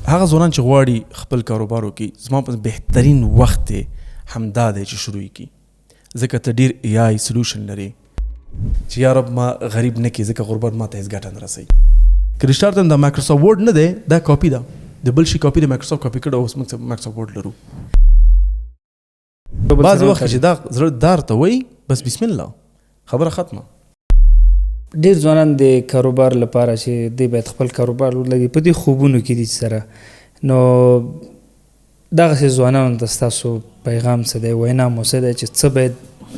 هغه ځوانان چې غواړي خپل کاروبار وکړي زما په بهترین وخت همدا دی چې شروع کړي ځکه ته ډېر ای آی سلوشن لري چې یا رب ما غریب نه کړي ځکه غربت ما ته هېڅ ګټه نه رسوي که رښتیا ته دا مایکروسافټ ورډ نه دی دا کاپي ده د بل شي کاپي د مایکروسافټ کاپي کړه اوس موږ مایکروسافټ ورډ لرو بعضې وخت چې دا زړه دار ته وایي بس بسم الله خبره ختمه. ډېر ځوانان د کاروبار لپاره چې دوی باید خپل کاروبار ولري په دې خوبونو کې دي سره نو دغسې ځوانانو ته ستاسو پیغام څه دی وینا مو څه دی چې څه باید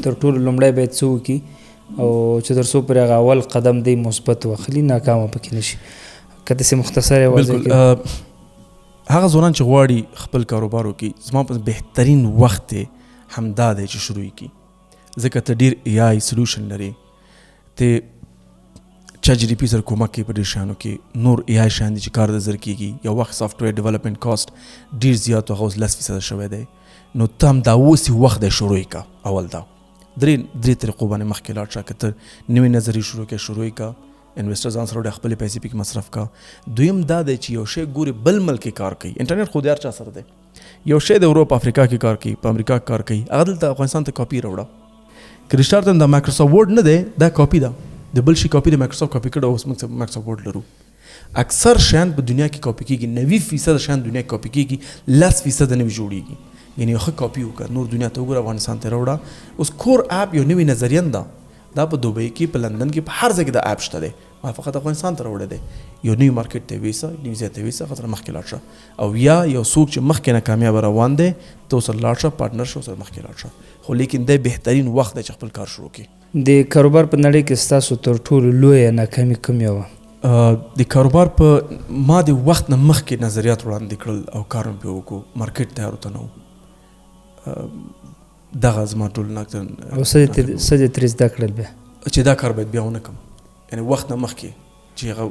تر ټولو لومړی باید څه وکړي او چې تر څو پرې هغه اول قدم دی مثبت واخلي ناکامه پکې نه شي که داسې مختصر یې واضح کړي. هغه ځوانان چې غواړي خپل کاروبار وکړي زما په بهترین وخت همدا دی چې شروع کړي ځکه ته ډېر ای آی سلوشن لري ته چات جی ډي پي سره کومک کوي په ډېر شیانو کې نور ای آی شیان دي چې کار د زر کېږي یو وخت سافټویر ډیولپمنټ کاسټ ډېر زیات هغه اوس 10% شوی دی نو ته هم دا اوس وخت دی شروع کړه اول دا درې طریقو باندې مخکې لاړ شه که ته نوې نظریې شروع کړې شروع کړه انویسټر ځان سره وړه خپلې پیسې پکې مصرف کړه. دویم دا دی چې یو شی ګوري بل ملک کې کار کوي انټرنیټ خو د هر چا سره دی یو شی د اروپا افریقا کې کار کوي په امریکا کې کار کوي هغه دلته افغانستان ته کاپي راوړه که رښتیا ته دا مایکروسافټ ورډ نه دی دا کاپي ده د بل شي کاپي د مایکروسافټ کاپي کړه اوس موږ مایکروسافټ ورډ لرو. اکثر شیان په دنیا کې کاپي کېږي 90% شیان دنیا کې کاپي کېږي 10% نوي جوړېږي یعنی یو ښه کاپي وکړه نور دنیا ته وګوره افغانستان ته راوړه. اوس کور اپ یو نوی نظریه ده دا په دوبۍ کې په لندن کې په هر ځای کې دا اپ شته دی ما فقط افغانستان ته راوړی دی یو نوی مارکیټ ته ویسه نوي ځای ته ویسه خطر مخکې لاړ شه او یا یو څوک چې مخکې نه کامیاب روان دی ته ورسره لاړ شه پارټنر شه ورسره مخکې لاړ شه خو لیکن دی بهترین وخت دی چې خپل کار شروع کړي. د کاروبار په نړۍ کې ستاسو تر ټولو لویه ناکامي کومه وه؟ د کاروبار په ما د وخت نه مخکې نظریات وړاندې کړل او کار مې پرې وکړو مارکیټ تیار ورته نه و دغه زما ټول ناکتن او څه دې ترې زده کړل بیا چې دا کار باید بیا ونه کړم یعنی وخت نه مخکې چې هغه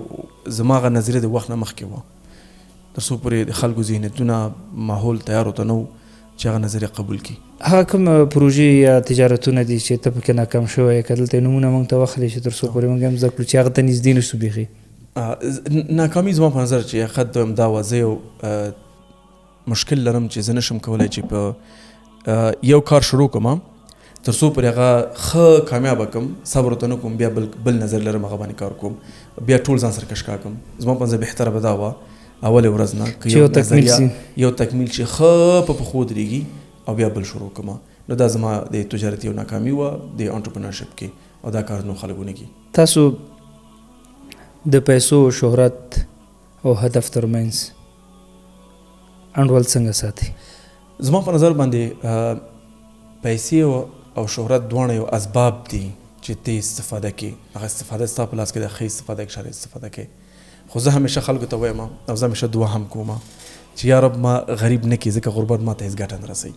زما هغه نظریه د وخت نه مخکې وه تر څو پورې د خلکو ذهنیتونه ماحول تیار ورته نه و چې هغه نظریه قبول کړي. هغه کوم پروژې یا تجارتونه دي چې ته پکې ناکام شوی که دلته نومونه موږ ته واخلې چې تر څو پورې موږ هم زده کړو چې هغه ته نږدې نه شو بیخي؟ ناکامي زما په نظر چې حقیقت دویم دا وه زه یو مشکل لرم چې زه نشم کولی چې په یو کار شروع کړم تر څو پورې هغه ښه کامیابه کړم صبر ورته نه کوم بیا بل نظر لرم هغه باندې کار کوم بیا ټول ځان سره کشکا کړم زما په نظر بهتره به دا وه اول ورځ نه که یو تکمیل چې ښه په پښو درېږي او بیا بل شروع کړم نو دا زما د تجارت یو ناکامي وه د انټرپرنرشپ کې او دا کار نو خلک ونه کړي. تاسو د پیسو شهرت او هدف ترمنځ انډول څنګه ساتي؟ زما په نظر باندې پیسې او شهرت دواړه یو اسباب دي چې ته استفاده کې هغه استفاده ستا په لاس کې د ښه استفاده کې شر استفاده کې خو زه همیشه خلکو ته وایم او زه همیشه دعا هم کوم چې یا رب ما غریب نه کړي ځکه غربت ما ته هېڅ ګټه نه رسوي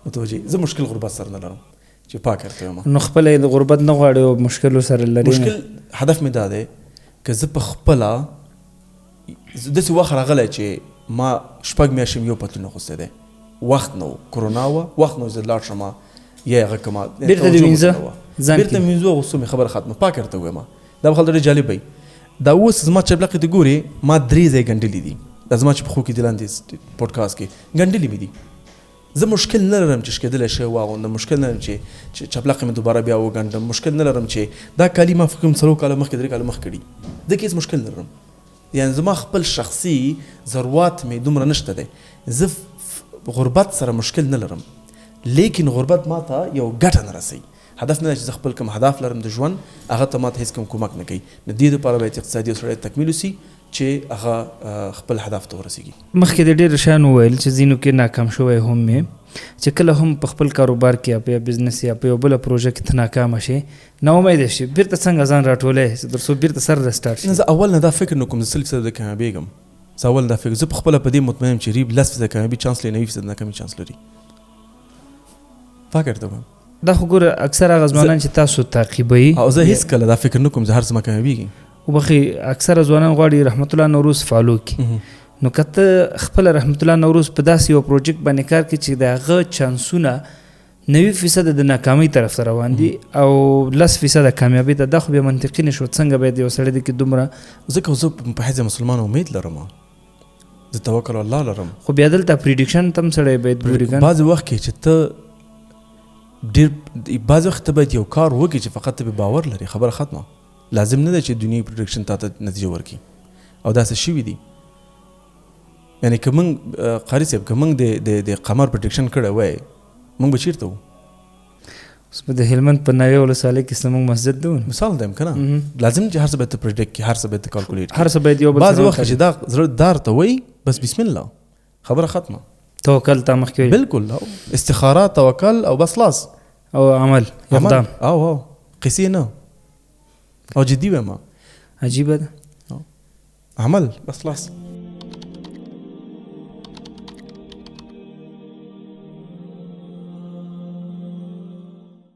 متوجه زه مشکل غربت سره نه لرم چې پاک ورته وایم نو خپله د غربت نه غواړې او مشکلو سره لري مشکل هدف مې دا دی که زه په خپله داسې وخت راغلی چې ما شپږ میاشتې یو پتلون اغوستی دی وخت نه و کرونا وه وخت نه و زه لاړ شم یا هغه کومه بېرته د وینځه بېرته مې وینځو اغوستو مې خبره ختمه پاک ورته وایم دا به خلک ډېر جالب وي دا اوس زما چپلقې ته ګورې ما 3 ځای ګنډلي دي دا زما چې پښو کې دي لاندې پوډکاسټ کې ګنډلي مې دي زه مشکل نه لرم چې شکېدلی شی واغوندم مشکل نه لرم چې چپلقې مې دوباره بیا وګنډم مشکل نه لرم چې دا کالي ما فکر 3 کاله مخکې 3 کاله مخکې کړي دې کې هېڅ مشکل نه لرم یعنې زما خپل شخصي ضرورت مې دومره نشته دی زه غربت سره مشکل نه لرم لیکن غربت ما ته یو ګټه نه رسوي هدف نه چې زه خپل کوم هدف لرم د ژوند هغه ته ما ته هېڅ کوم کومک نه کوي نو دې دپاره باید اقتصادي سړی تکمیل وسي چې هغه خپل هدف ته ورسېږي. مخکې د ډېرو شیانو وویل چې ځینو کې ناکام شوی هم مې چې کله هم په خپل کاروبار کې یا په یو بزنس یا په یو بله پروژه کې ته ناکامه شي ناامیده شي بیرته څنګه ځان راټولی تر څو بیرته سر رسټارټ شي؟ زه اول نه دا فکر نه کوم زه 100% کامیابېږم زه اول دا فکر زه په خپله په دې مطمئن یم چې ریب 10% کامیابي چانس لري 90% ناکامي چانس لري فکر ته کوم دا خو ګوره اکثر هغه ځوانان چې تاسو تعقیبوي او زه هېڅکله دا فکر نه کوم زه هر څه ما کامیابېږي وبخې اکثره ځوانان غواړي رحمت الله نوروز فالو کړي نو که ته خپله رحمت الله نوروز په داسې یو پروجیکټ باندې کار کړي چې د هغه چانسونه 90% د ناکامۍ طرف ته روان دي او 10% کامیابۍ ته دا خو بیا منطقي نه شو څنګه باید یو سړی د کې دومره ځکه زه په حیث مسلمان امید لرم زه توکل الله لرم. خو بیا دلته پریډکشن تم سړی باید ګوري کنه. بعض وخت کې چې ته ډیر بعض وخت ته باید یو کار وکړي چې فقط ته به باور لري، خبره ختمه. لازم نه ده چې دنیوي پریډکشن ته نتیجه ورکړي او داسې شوي دي. یعنی که موږ قاري صاحب که موږ د قمر پریډکشن کړی وای موږ به چېرته وو؟ اوس په د هلمند په ناوې ولسوالۍ کې زموږ مسجد دی مثال دی که نه. لازم چې هر څه باید ته پریډکټ کړي، هر څه باید ته کالکولیټ کړي، هر څه باید یو بل بعض وخت چې دا زړه دار ته وایي بس بسم الله خبره ختمه. توکل ته مخکې وي بالکل. استخاره، توکل او بس خلاص. او عمل اقدام او قصې نه او جدي وایم عجیبه ده عمل بس خلاص.